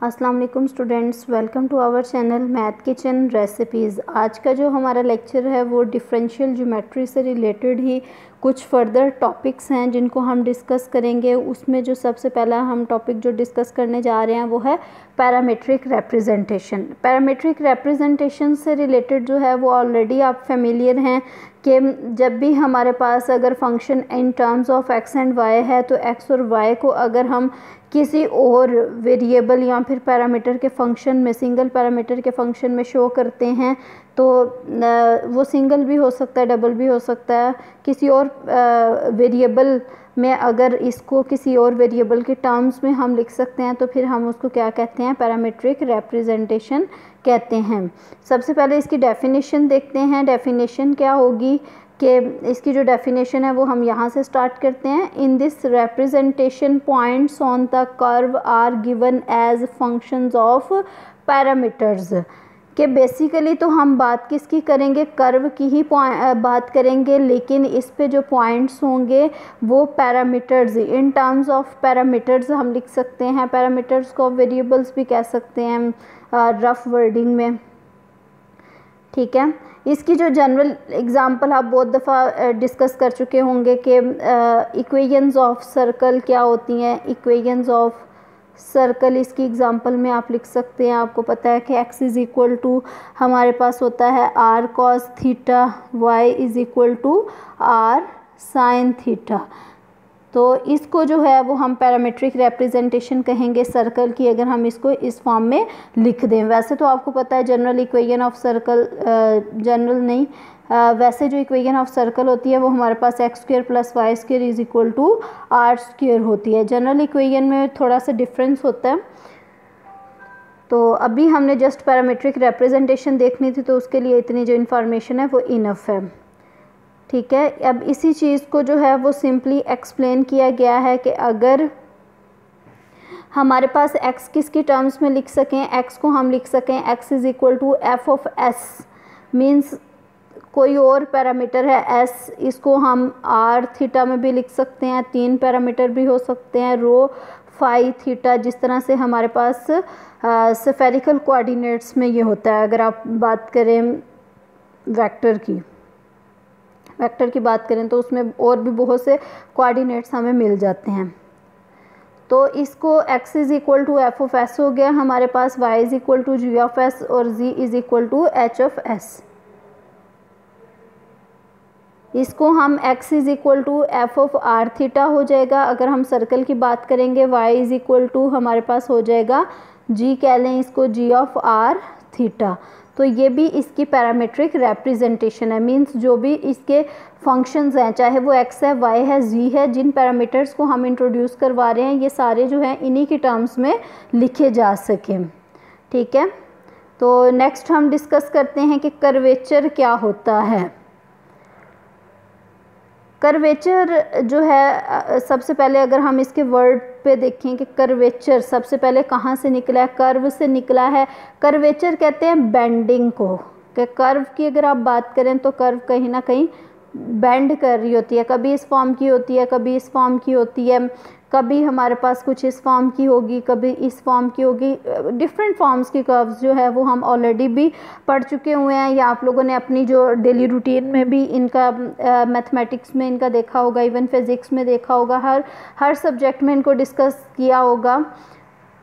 अस्सलाम वालेकुम students, welcome to our channel Math Kitchen Recipes. आज का जो हमारा लेक्चर है वो डिफरेंशियल ज्योमेट्री से रिलेटेड ही कुछ फर्दर टॉपिक्स हैं जिनको हम डिस्कस करेंगे। उसमें जो सबसे पहला हम टॉपिक जो डिस्कस करने जा रहे हैं वो है पैरामीट्रिक रिप्रेजेंटेशन। पैरामीट्रिक रिप्रेजेंटेशन से रिलेटेड जो है वो ऑलरेडी आप फेमिलियर हैं कि जब भी हमारे पास अगर function in terms of x and y है तो एक्स और वाई को अगर हम किसी और वेरिएबल या फिर पैरामीटर के फंक्शन में, सिंगल पैरामीटर के फंक्शन में शो करते हैं तो वो सिंगल भी हो सकता है, डबल भी हो सकता है। किसी और वेरिएबल में अगर इसको किसी और वेरिएबल के टर्म्स में हम लिख सकते हैं तो फिर हम उसको क्या कहते हैं, पैरामीट्रिक रिप्रेजेंटेशन कहते हैं। सबसे पहले इसकी डेफिनेशन देखते हैं। डेफिनेशन क्या होगी कि इसकी जो डेफिनेशन है वो हम यहाँ से स्टार्ट करते हैं। In this representation points on the curve are given as functions of parameters. कि बेसिकली तो हम बात किसकी करेंगे, कर्व की ही बात करेंगे, लेकिन इस पे जो पॉइंट्स होंगे वो parameters, in terms of parameters हम लिख सकते हैं। पैरामीटर्स को वेरिएबल्स भी कह सकते हैं रफ वर्डिंग में, ठीक है। इसकी जो जनरल एग्जांपल आप बहुत दफ़ा डिस्कस कर चुके होंगे कि इक्वेशंस ऑफ सर्कल क्या होती हैं। इक्वेशंस ऑफ सर्कल इसकी एग्जांपल में आप लिख सकते हैं। आपको पता है कि x इज़ इक्वल टू हमारे पास होता है r cos theta, y is equal to r sin theta. तो इसको जो है वो हम पैरामीट्रिक रिप्रेजेंटेशन कहेंगे सर्कल की, अगर हम इसको इस फॉर्म में लिख दें। वैसे तो आपको पता है general equation of circle, general नहीं, वैसे जो इक्वेशन ऑफ सर्कल होती है वो हमारे पास x square plus y square is equal to r square होती है। जनरल इक्वेशन में थोड़ा सा डिफरेंस होता है। तो अभी हमने जस्ट पैरामीट्रिक रिप्रेजेंटेशन देखनी थी तो उसके लिए इतनी जो इन्फॉर्मेशन है वो इनफ है, ठीक है। अब इसी चीज़ को जो है वो सिंपली एक्सप्लेन किया गया है कि अगर हमारे पास x किसकी टर्म्स में लिख सकें, x को हम लिख सकें x is equal to f of s, means कोई और पैरामीटर है s, इसको हम r थीटा में भी लिख सकते हैं। 3 पैरामीटर भी हो सकते हैं, रो फाई थीटा, जिस तरह से हमारे पास स्फेरिकल कोऑर्डिनेट्स में ये होता है। अगर आप बात करें वेक्टर की बात करें तो उसमें और भी बहुत से कोऑर्डिनेट्स हमें मिल जाते हैं। तो इसको x is equal to f of s हो गया हमारे पास, y is equal to g of s और z is equal to h of s. इसको हम x is equal to f of r theta हो जाएगा। अगर हम सर्कल की बात करेंगे y इज़ इक्वल टू हमारे पास हो जाएगा g, कह लें इसको g ऑफ आर थीटा। तो ये भी इसकी पैरामीट्रिक रिप्रेजेंटेशन है, मींस जो भी इसके फंक्शंस हैं, चाहे वो x है, y है, z है, जिन पैरामीटर्स को हम इंट्रोड्यूस करवा रहे हैं ये सारे जो हैं इन्हीं की टर्म्स में लिखे जा सकें, ठीक है। तो नेक्स्ट हम डिस्कस करते हैं कि कर्वेचर क्या होता है। कर्वेचर जो है, सबसे पहले अगर हम इसके वर्ड पे देखें कि कर्वेचर सबसे पहले कहाँ से निकला है, कर्व से निकला है। कर्वेचर कहते हैं बेंडिंग को, कि कर्व की अगर आप बात करें तो कर्व कहीं ना कहीं बेंड कर रही होती है, कभी इस फॉर्म की होती है, कभी इस फॉर्म की होती है, कभी हमारे पास कुछ इस फॉर्म की होगी, कभी इस फॉर्म की होगी। डिफरेंट फॉर्म्स की कर्व्स जो है वो हम ऑलरेडी भी पढ़ चुके हुए हैं, या आप लोगों ने अपनी जो डेली रूटीन में भी इनका मैथमेटिक्स में इनका देखा होगा, इवन फिज़िक्स में देखा होगा, हर सब्जेक्ट में इनको डिस्कस किया होगा।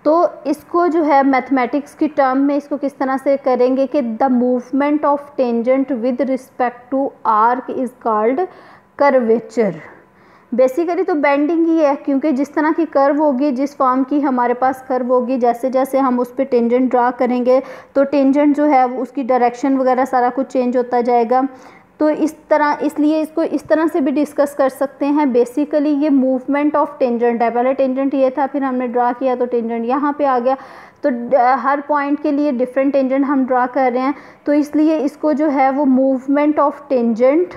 तो इसको जो है मैथमेटिक्स की टर्म में इसको किस तरह से करेंगे कि the movement of tangent with respect to arc is called curvature. Basically तो बेंडिंग ही है, क्योंकि जिस तरह की कर्व होगी, जिस फॉर्म की हमारे पास कर्व होगी, जैसे जैसे हम उस पर टेंजेंट ड्रा करेंगे तो टेंजेंट जो है उसकी डायरेक्शन वगैरह सारा कुछ चेंज होता जाएगा। तो इस तरह, इसलिए इसको इस तरह से भी डिस्कस कर सकते हैं। बेसिकली ये मूवमेंट ऑफ टेंजेंट है, पहले टेंजेंट ये था, फिर हमने ड्रा किया तो टेंजेंट यहाँ पे आ गया। तो हर पॉइंट के लिए डिफरेंट टेंजेंट हम ड्रा कर रहे हैं, तो इसलिए इसको जो है वो movement of tangent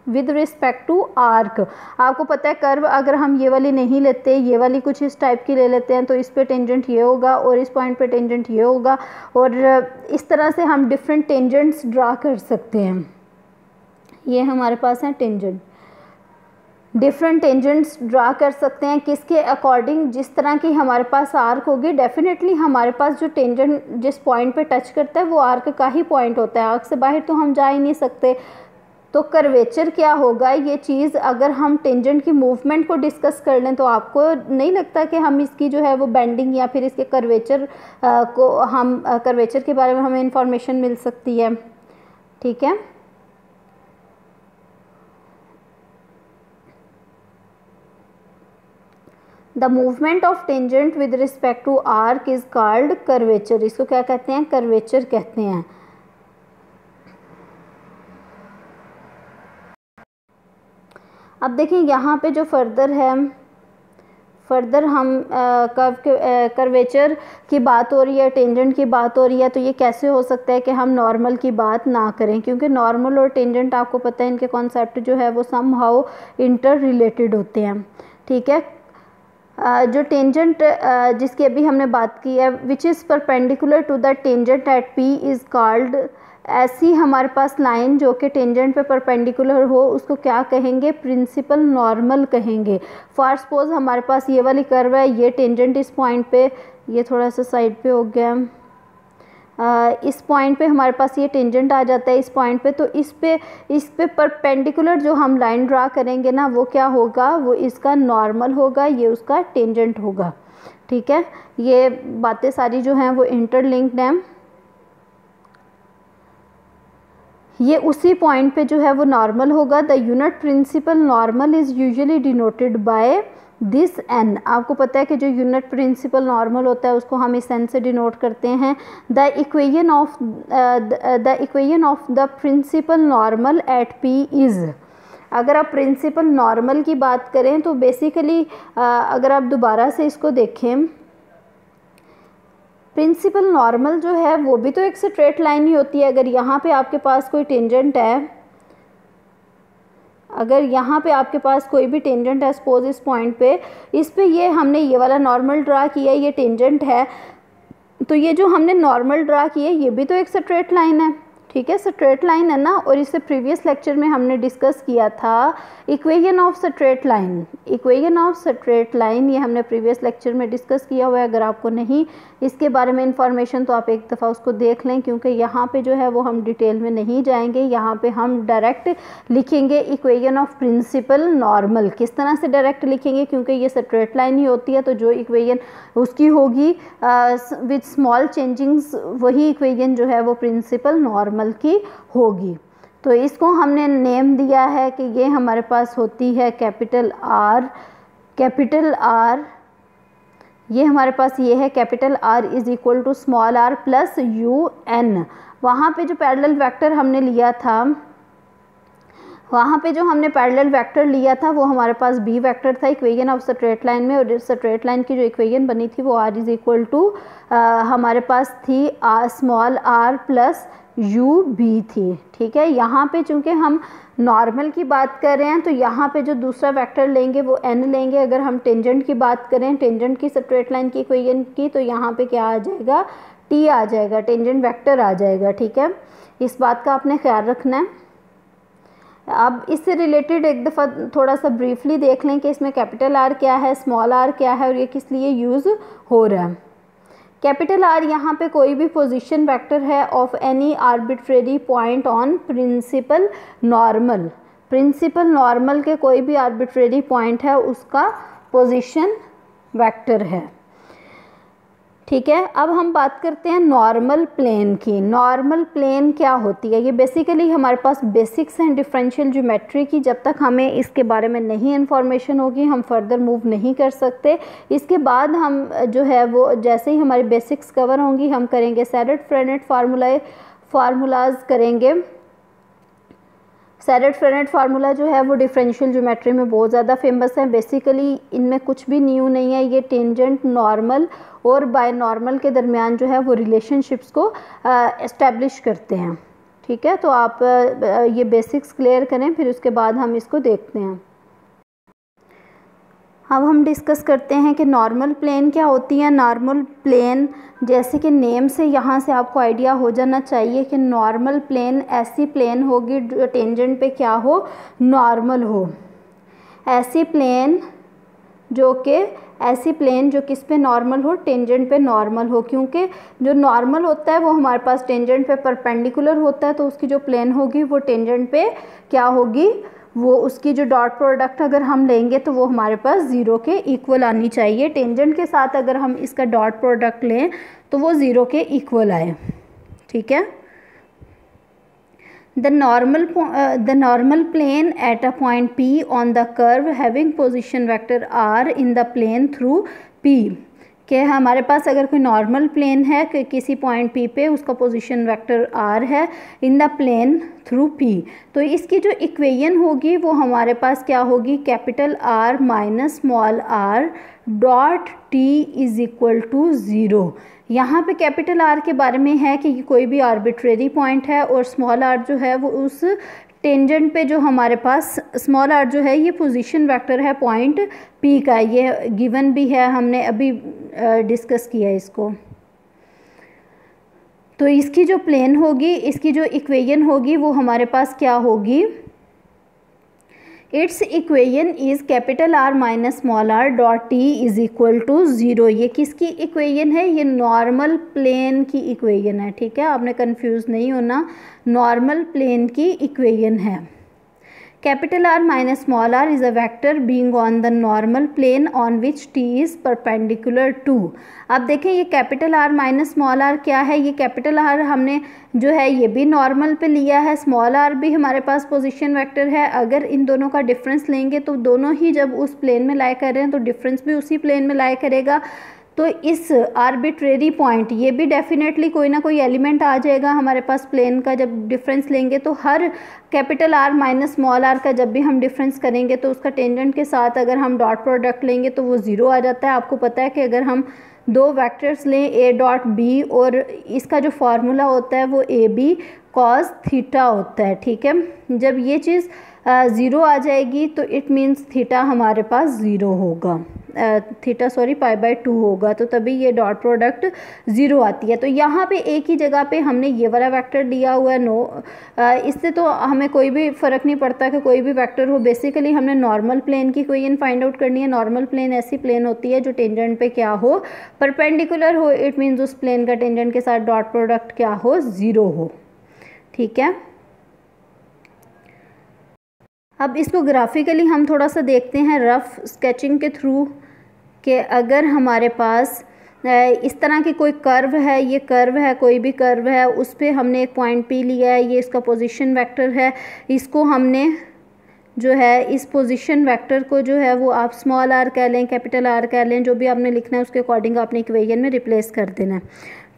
with respect to arc. आपको पता है कर्व अगर हम ये वाली नहीं लेते, ये वाली कुछ इस टाइप की ले लेते हैं तो इस पे टेंजेंट ये होगा और इस पॉइंट पे टेंजेंट ये होगा, और इस तरह से हम डिफरेंट टेंजेंट्स ड्रा कर सकते हैं। ये हमारे पास है टेंजेंट। डिफरेंट टेंजेंट्स ड्रा कर सकते हैं किसके अकॉर्डिंग, जिस तरह की हमारे पास आर्क होगी डेफिनेटली हमारे पास जो टेंजेंट जिस पॉइंट पे टच करता है वो आर्क का ही पॉइंट होता है, आर्क से बाहर तो हम जा ही नहीं सकते। तो कर्वेचर क्या होगा, ये चीज़ अगर हम टेंजेंट की मूवमेंट को डिस्कस कर लें तो आपको नहीं लगता कि हम इसकी जो है वो बेंडिंग या फिर इसके कर्वेचर को हम कर्वेचर के बारे में हमें इंफॉर्मेशन मिल सकती है। ठीक है, the movement of tangent with respect to arc is called curvature. इसको क्या कहते हैं, कर्वेचर कहते हैं। अब देखिए यहाँ पे जो फर्दर है, फर्दर हम कर्वेचर की बात हो रही है, टेंजेंट की बात हो रही है, तो ये कैसे हो सकता है कि हम नॉर्मल की बात ना करें, क्योंकि नॉर्मल और टेंजेंट आपको पता है इनके कॉन्सेप्ट जो है वो समहाउ इंटर रिलेटेड होते हैं। ठीक है, जो टेंजेंट जिसकी अभी हमने बात की है, which is perpendicular to the tangent at p is called, ऐसी हमारे पास लाइन जो कि टेंजेंट पे परपेंडिकुलर हो उसको क्या कहेंगे, प्रिंसिपल नॉर्मल कहेंगे। फॉर सपोज हमारे पास ये वाली कर्व है, ये टेंजेंट इस पॉइंट पे, ये थोड़ा सा साइड पे हो गया, इस पॉइंट पे हमारे पास ये टेंजेंट आ जाता है इस पॉइंट पे, तो इस पे परपेंडिकुलर जो हम लाइन ड्रा करेंगे ना वो क्या होगा, वो इसका नॉर्मल होगा, ये उसका टेंजेंट होगा। ठीक है, ये बातें सारी जो हैं वो इंटरलिंक्ड हैं। ये उसी पॉइंट पे जो है वो नॉर्मल होगा। The unit principal normal is usually denoted by this n. आपको पता है कि जो यूनिट प्रिंसिपल नॉर्मल होता है उसको हम इस एन से डिनोट करते हैं। The equation of the principal normal at p is, अगर आप प्रिंसिपल नॉर्मल की बात करें तो बेसिकली अगर आप दोबारा से इसको देखें, प्रिंसिपल नॉर्मल जो है वो भी तो एक स्ट्रेट लाइन ही होती है। अगर यहाँ पे आपके पास कोई टेंजेंट है, अगर यहाँ पे आपके पास कोई भी टेंजेंट है, सपोज इस पॉइंट पे, इस पे ये हमने ये वाला नॉर्मल ड्रा किया, ये टेंजेंट है, तो ये जो हमने नॉर्मल ड्रा किया ये भी तो एक स्ट्रेट लाइन है। ठीक है, स्ट्रेट लाइन है ना, और इससे प्रीवियस लेक्चर में हमने डिस्कस किया था equation of straight line. Equation of straight line ये हमने प्रीवियस लेक्चर में डिस्कस किया हुआ है। अगर आपको नहीं इसके बारे में इंफॉर्मेशन तो आप एक दफ़ा उसको देख लें, क्योंकि यहाँ पे जो है वो हम डिटेल में नहीं जाएंगे। यहाँ पे हम डायरेक्ट लिखेंगे इक्वेशन ऑफ प्रिंसिपल नॉर्मल। किस तरह से डायरेक्ट लिखेंगे, क्योंकि ये स्ट्रेट लाइन ही होती है, तो जो इक्वेशन उसकी होगी विद स्मॉल चेंजिंग्स, वही इक्वेशन जो है वो प्रिंसिपल नॉर्मल की होगी। तो इसको हमने नेम दिया है कि ये हमारे पास होती है कैपिटल आर। कैपिटल आर ये हमारे पास ये है, capital r is equal to small r plus u n. वहाँ पे जो पैरेलल वेक्टर हमने लिया था, वहाँ पे जो हमने पैरेलल वेक्टर लिया था वो हमारे पास बी वेक्टर था इक्वेशन ऑफ स्ट्रेट लाइन में, और स्ट्रेट लाइन की जो इक्वेशन बनी थी वो आर इज़ इक्वल टू हमारे पास थी small r plus u b थी। ठीक है, यहाँ पे चूँकि हम नॉर्मल की बात कर रहे हैं तो यहाँ पे जो दूसरा वेक्टर लेंगे वो एन लेंगे। अगर हम टेंजेंट की बात करें, टेंजेंट की स्ट्रेट लाइन की इक्वेशन की, तो यहाँ पे क्या आ जाएगा, टी आ जाएगा, टेंजेंट वेक्टर आ जाएगा। ठीक है, इस बात का आपने ख्याल रखना है। अब इससे रिलेटेड एक दफ़ा थोड़ा सा ब्रीफली देख लें कि इसमें कैपिटल आर क्या है, स्मॉल आर क्या है और ये किस लिए यूज़ हो रहा है। कैपिटल आर यहाँ पे कोई भी पोजीशन वेक्टर है of any arbitrary point on principal normal. Principal normal के कोई भी आर्बिट्रेरी पॉइंट है उसका पोजीशन वेक्टर है। ठीक है, अब हम बात करते हैं नॉर्मल प्लेन की। नॉर्मल प्लेन क्या होती है, ये बेसिकली हमारे पास बेसिक्स हैं डिफरेंशियल ज्योमेट्री की। जब तक हमें इसके बारे में नहीं इन्फॉर्मेशन होगी हम फर्दर मूव नहीं कर सकते। इसके बाद हम जो है वो जैसे ही हमारी बेसिक्स कवर होंगी हम करेंगे सेरेट फ्रेनेट फार्मूलाज करेंगे। सेरेट फ्रेनेट फार्मूला जो है वो डिफरेंशियल ज्योमेट्री में बहुत ज़्यादा फेमस है। बेसिकली इनमें कुछ भी न्यू नहीं है, ये टेंजेंट, नॉर्मल और बाय नॉर्मल के दरमियान जो है वो रिलेशनशिप्स को एस्टेब्लिश करते हैं। ठीक है, तो आप ये बेसिक्स क्लियर करें, फिर उसके बाद हम इसको देखते हैं। अब हम डिस्कस करते हैं कि नॉर्मल प्लेन क्या होती है। नॉर्मल प्लेन जैसे कि नेम से यहाँ से आपको आइडिया हो जाना चाहिए कि नॉर्मल प्लेन ऐसी प्लेन होगी जो टेंजेंट पे क्या हो, नॉर्मल हो। ऐसी प्लेन जो किस पे नॉर्मल हो, टेंजेंट पे नॉर्मल हो, क्योंकि जो नॉर्मल होता है वो हमारे पास टेंजेंट पे परपेंडिकुलर होता है, तो उसकी जो प्लेन होगी वो टेंजेंट पे क्या होगी, वो उसकी जो डॉट प्रोडक्ट अगर हम लेंगे तो वो हमारे पास 0 के इक्वल आनी चाहिए। टेंजेंट के साथ अगर हम इसका डॉट प्रोडक्ट लें तो वो 0 के इक्वल आए, ठीक है। The normal plane at a point P on the curve having position vector r in the plane through P, कि हमारे पास अगर कोई नॉर्मल प्लेन है कि किसी पॉइंट P पे उसका पोजीशन वेक्टर r है in the plane through P, तो इसकी जो इक्वेशन होगी वो हमारे पास क्या होगी, capital R minus small r dot t is equal to 0। यहाँ पे कैपिटल R के बारे में है कि कोई भी आर्बिट्रेरी पॉइंट है और स्मॉल r जो है वो उस टेंजेंट पे जो हमारे पास स्मॉल r जो है ये पोजीशन वेक्टर है पॉइंट P का, ये गिवन भी है, हमने अभी डिस्कस किया इसको। तो इसकी जो प्लेन होगी, इसकी जो इक्वेशन होगी वो हमारे पास क्या होगी, its equation is capital R minus small r dot t is equal to 0। ये किसकी इक्वेशन है, ये नॉर्मल प्लेन की इक्वेशन है, ठीक है, आपने कंफ्यूज नहीं होना, नॉर्मल प्लेन की इक्वेशन है। Capital R minus small r is a vector being on the normal plane on which t is perpendicular to. अब देखें ये capital R minus small r क्या है, ये कैपिटल R हमने जो है ये भी नॉर्मल पे लिया है, स्मॉल r भी हमारे पास पोजीशन वेक्टर है। अगर इन दोनों का डिफरेंस लेंगे तो दोनों ही जब उस प्लेन में लाई कर रहे हैं तो डिफरेंस भी उसी प्लेन में लाई करेगा। तो इस आर्बिट्रेरी पॉइंट ये भी डेफिनेटली कोई ना कोई एलिमेंट आ जाएगा हमारे पास प्लेन का जब डिफरेंस लेंगे, तो हर capital R minus small r का जब भी हम डिफरेंस करेंगे तो उसका टेंजेंट के साथ अगर हम डॉट प्रोडक्ट लेंगे तो वो 0 आ जाता है। आपको पता है कि अगर हम दो वेक्टर्स लें a डॉट b और इसका जो फार्मूला होता है वो a b कॉस थीटा होता है, ठीक है। जब ये चीज़ 0 आ जाएगी तो इट मीन्स थीटा हमारे पास 0 होगा, थीटा सॉरी π/2 होगा, तो तभी ये डॉट प्रोडक्ट 0 आती है। तो यहाँ पे एक ही जगह पे हमने ये वाला वेक्टर दिया हुआ है, नो इससे तो हमें कोई भी फ़र्क नहीं पड़ता कि कोई भी वेक्टर हो, बेसिकली हमने नॉर्मल प्लेन की इक्वेशन फाइंड आउट करनी है। नॉर्मल प्लेन ऐसी प्लेन होती है जो टेंजेंट पे क्या हो, परपेंडिकुलर हो, इट मीन्स उस प्लेन का टेंजेंट के साथ डॉट प्रोडक्ट क्या हो, 0 हो, ठीक है। अब इसको ग्राफिकली हम थोड़ा सा देखते हैं रफ स्केचिंग के थ्रू, कि अगर हमारे पास इस तरह की कोई कर्व है, ये कर्व है, कोई भी कर्व है, उस पर हमने एक पॉइंट P लिया है, ये इसका पोजीशन वेक्टर है, इसको हमने जो है इस पोजीशन वेक्टर को जो है वो आप स्मॉल r कह लें, कैपिटल R कह लें, जो भी आपने लिखना है उसके अकॉर्डिंग आपने इक्वेशन में रिप्लेस कर देना है,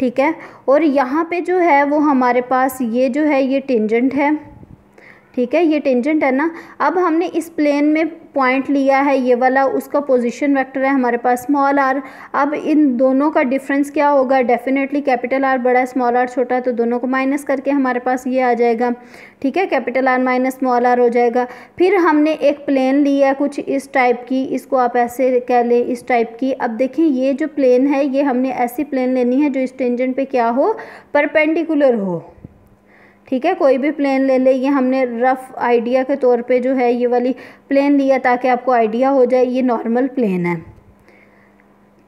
ठीक है। और यहाँ पे जो है वो हमारे पास ये जो है ये टेंजेंट है, ठीक है, ये टेंजेंट है ना। अब हमने इस प्लेन में पॉइंट लिया है ये वाला, उसका पोजीशन वेक्टर है हमारे पास स्मॉल r। अब इन दोनों का डिफरेंस क्या होगा, डेफिनेटली कैपिटल R बड़ा है स्मॉल r छोटा है, तो दोनों को माइनस करके हमारे पास ये आ जाएगा, ठीक है, capital R minus small r हो जाएगा। फिर हमने एक प्लेन लिया है कुछ इस टाइप की, इसको आप ऐसे कह लें, इस टाइप की। अब देखें ये जो प्लेन है ये हमने ऐसी प्लेन लेनी है जो इस टेंजेंट पे क्या हो, परपेंडिकुलर हो, ठीक है। कोई भी प्लेन ले ले, ये हमने रफ आइडिया के तौर पे जो है ये वाली प्लेन लिया ताकि आपको आइडिया हो जाए ये नॉर्मल प्लेन है।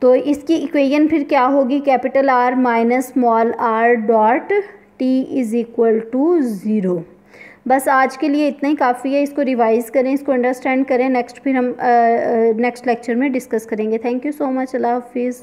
तो इसकी इक्वेशन फिर क्या होगी, capital R minus small r dot t is equal to 0। बस आज के लिए इतना ही काफ़ी है, इसको रिवाइज़ करें, इसको अंडरस्टैंड करें, नेक्स्ट फिर हम नेक्स्ट लेक्चर में डिस्कस करेंगे। थैंक यू सो मच, अल्लाह हाफिज़।